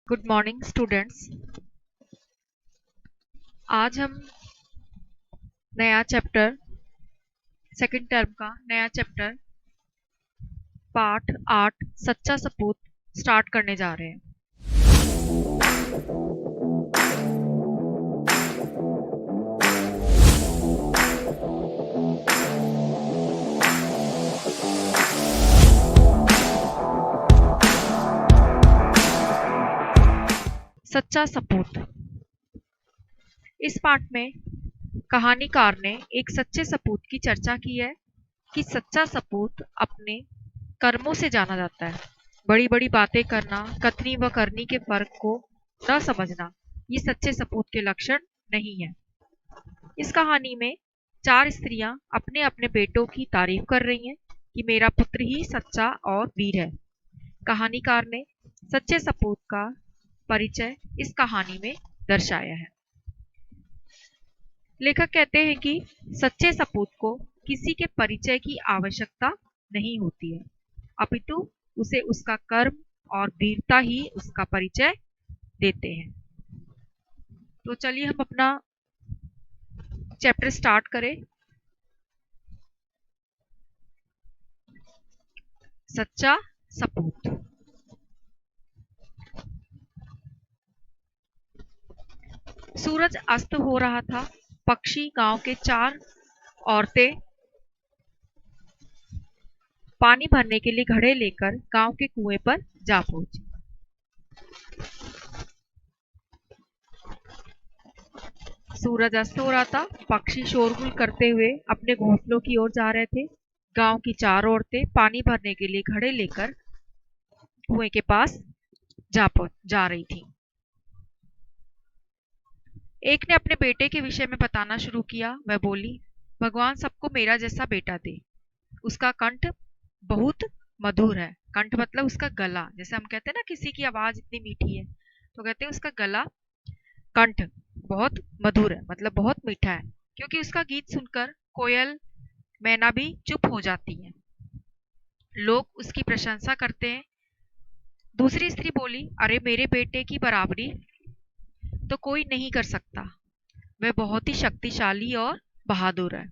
Good morning students. आज हम नया चैप्टर सेकंड टर्म का नया चैप्टर पाठ 8 सच्चा सपूत स्टार्ट करने जा रहे हैं। सच्चा सपूत। इस पाठ में कहानीकार ने एक सच्चे सपूत की चर्चा की है कि सच्चा सपूत अपने कर्मों से जाना जाता है। बड़ी बड़ी बातें करना, कथनी व करनी के फर्क को न समझना, ये सच्चे सपूत के लक्षण नहीं है। इस कहानी में 4 स्त्रियां अपने अपने बेटों की तारीफ कर रही हैं कि मेरा पुत्र ही सच्चा और वीर है। कहानीकार ने सच्चे सपूत का परिचय इस कहानी में दर्शाया है। लेखक कहते हैं कि सच्चे सपूत को किसी के परिचय की आवश्यकता नहीं होती है, अपितु उसे उसका कर्म और वीरता ही उसका परिचय देते हैं। तो चलिए हम अपना चैप्टर स्टार्ट करें। सच्चा सपूत। सूरज अस्त हो रहा था। पक्षी गांव के 4 औरतें पानी भरने के लिए घड़े लेकर गांव के कुएं पर जा पहुंची। सूरज अस्त हो रहा था। पक्षी शोरगुल करते हुए अपने घोंसलों की ओर जा रहे थे। गांव की 4 औरतें पानी भरने के लिए घड़े लेकर कुएं के पास जा रही थी। एक ने अपने बेटे के विषय में बताना शुरू किया। वह बोली, भगवान सबको मेरा जैसा बेटा दे। उसका कंठ बहुत मधुर है। कंठ मतलब उसका गला, जैसे हम कहते हैं ना किसी की आवाज इतनी मीठी है, तो कहते हैं उसका गला, कंठ बहुत मधुर है, मतलब बहुत मीठा है। क्योंकि उसका गीत सुनकर कोयल, मैना भी चुप हो जाती है। लोग उसकी प्रशंसा करते हैं। दूसरी स्त्री बोली, अरे मेरे बेटे की बराबरी तो कोई नहीं कर सकता। वह बहुत ही शक्तिशाली और बहादुर है।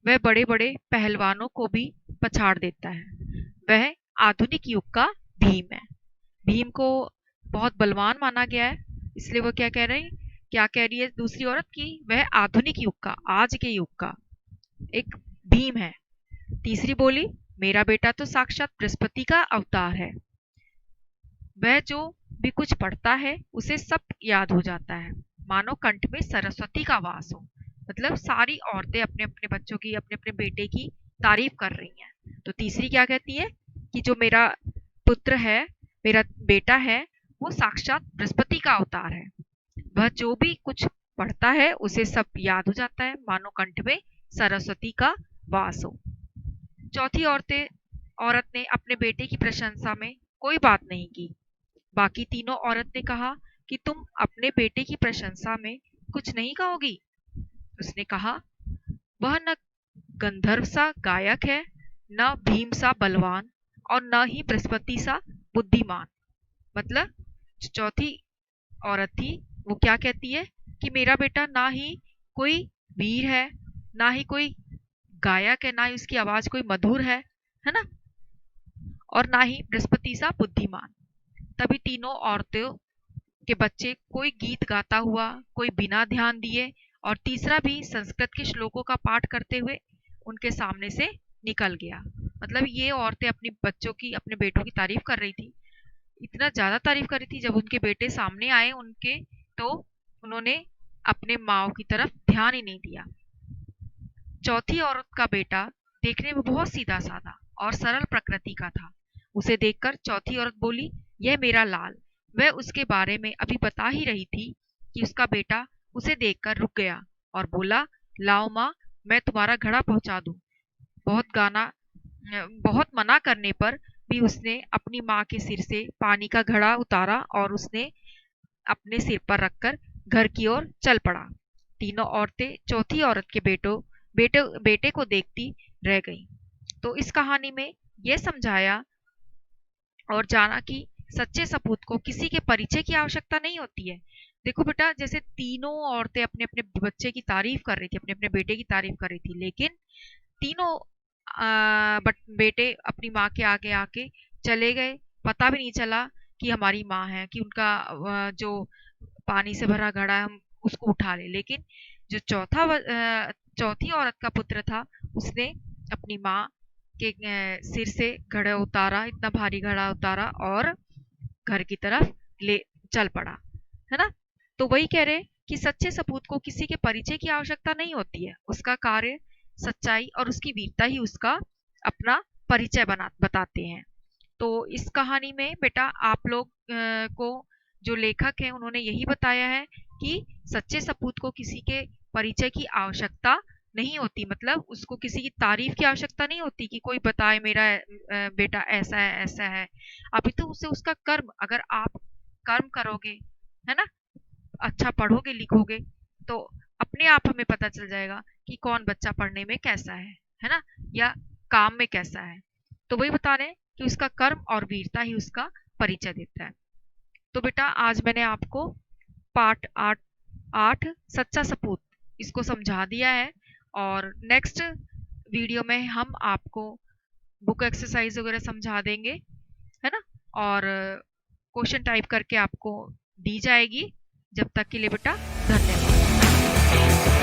वह बड़े बड़े पहलवानों को भी पछाड़ देता है। वह आधुनिक युग का भीम है। भीम को बहुत बलवान माना गया है, इसलिए वो क्या कह रही है दूसरी औरत की वह आधुनिक युग का, आज के युग का एक भीम है। तीसरी बोली, मेरा बेटा तो साक्षात बृहस्पति का अवतार है। वह जो भी कुछ पढ़ता है उसे सब याद हो जाता है, मानो कंठ में सरस्वती का वास हो। मतलब सारी औरतें अपने अपने बच्चों की, अपने अपने बेटे की तारीफ कर रही हैं। तो तीसरी क्या कहती है कि जो मेरा पुत्र है, मेरा बेटा है, वो साक्षात बृहस्पति का अवतार है। वह जो भी कुछ पढ़ता है उसे सब याद हो जाता है, मानो कंठ में सरस्वती का वास हो। चौथी औरत ने अपने बेटे की प्रशंसा में कोई बात नहीं की। बाकी तीनों औरत ने कहा कि तुम अपने बेटे की प्रशंसा में कुछ नहीं कहोगी। उसने कहा, वह न गंधर्व सा गायक है, न भीम सा बलवान, और न ही बृहस्पति सा बुद्धिमान। मतलब चौथी औरत थी, वो क्या कहती है कि मेरा बेटा ना ही कोई वीर है, ना ही कोई गायक है, ना ही उसकी आवाज कोई मधुर है ना, और ना ही बृहस्पति सा बुद्धिमान। तभी तीनों औरतों के बच्चे, कोई गीत गाता हुआ, कोई बिना ध्यान दिए, और तीसरा भी संस्कृत के श्लोकों का पाठ करते हुए उनके सामने से निकल गया। मतलब ये औरतें अपने बच्चों की, अपने बेटों की तारीफ कर रही थी। इतना ज्यादा तारीफ कर रही थी, जब उनके बेटे सामने आए उनके, तो उन्होंने अपने माँ की तरफ ध्यान ही नहीं दिया। चौथी औरत का बेटा देखने में बहुत सीधा साधा और सरल प्रकृति का था। उसे देखकर चौथी औरत बोली, यह मेरा लाल। वह उसके बारे में अभी बता ही रही थी कि उसका बेटा उसे देखकर रुक गया और बोला, लाओ माँ, मैं तुम्हारा घड़ा पहुंचा दूं। बहुत मना करने पर भी उसने अपनी माँ के सिर से पानी का घड़ा उतारा और उसने अपने सिर पर रखकर घर की ओर चल पड़ा। तीनों औरतें चौथी औरत के बेटे को देखती रह गईं। तो इस कहानी में यह समझाया और जाना कि सच्चे सपूत को किसी के परिचय की आवश्यकता नहीं होती है। देखो बेटा, जैसे तीनों औरतें अपने अपने बच्चे की तारीफ कर रही थी, अपने अपने बेटे की तारीफ कर रही थी, लेकिन तीनों बट बेटे अपनी माँ के आगे आके चले गए। पता भी नहीं चला कि हमारी माँ है, कि उनका जो पानी से भरा घड़ा है हम उसको उठा ले। लेकिन जो चौथी औरत का पुत्र था, उसने अपनी माँ के सिर से घड़ा उतारा, इतना भारी घड़ा उतारा और घर की तरफ ले चल पड़ा, है ना। तो वही कह रहे कि सच्चे सपूत को किसी के परिचय की आवश्यकता नहीं होती है, उसका कार्य, सच्चाई और उसकी वीरता ही उसका अपना परिचय बना बताते हैं। तो इस कहानी में बेटा आप लोग को जो लेखक है उन्होंने यही बताया है कि सच्चे सपूत को किसी के परिचय की आवश्यकता नहीं होती, मतलब उसको किसी की तारीफ की आवश्यकता नहीं होती कि कोई बताए मेरा बेटा ऐसा है ऐसा है। अभी तो उसे उसका कर्म, अगर आप कर्म करोगे, है ना, अच्छा पढ़ोगे लिखोगे, तो अपने आप हमें पता चल जाएगा कि कौन बच्चा पढ़ने में कैसा है ना, या काम में कैसा है। तो वही बता रहे हैं कि उसका कर्म और वीरता ही उसका परिचय देता है। तो बेटा आज मैंने आपको पाठ आठ आठ सच्चा सपूत इसको समझा दिया है, और नेक्स्ट वीडियो में हम आपको बुक एक्सरसाइज वगैरह समझा देंगे, है ना, और क्वेश्चन टाइप करके आपको दी जाएगी। जब तक के लिए बेटा धन्यवाद।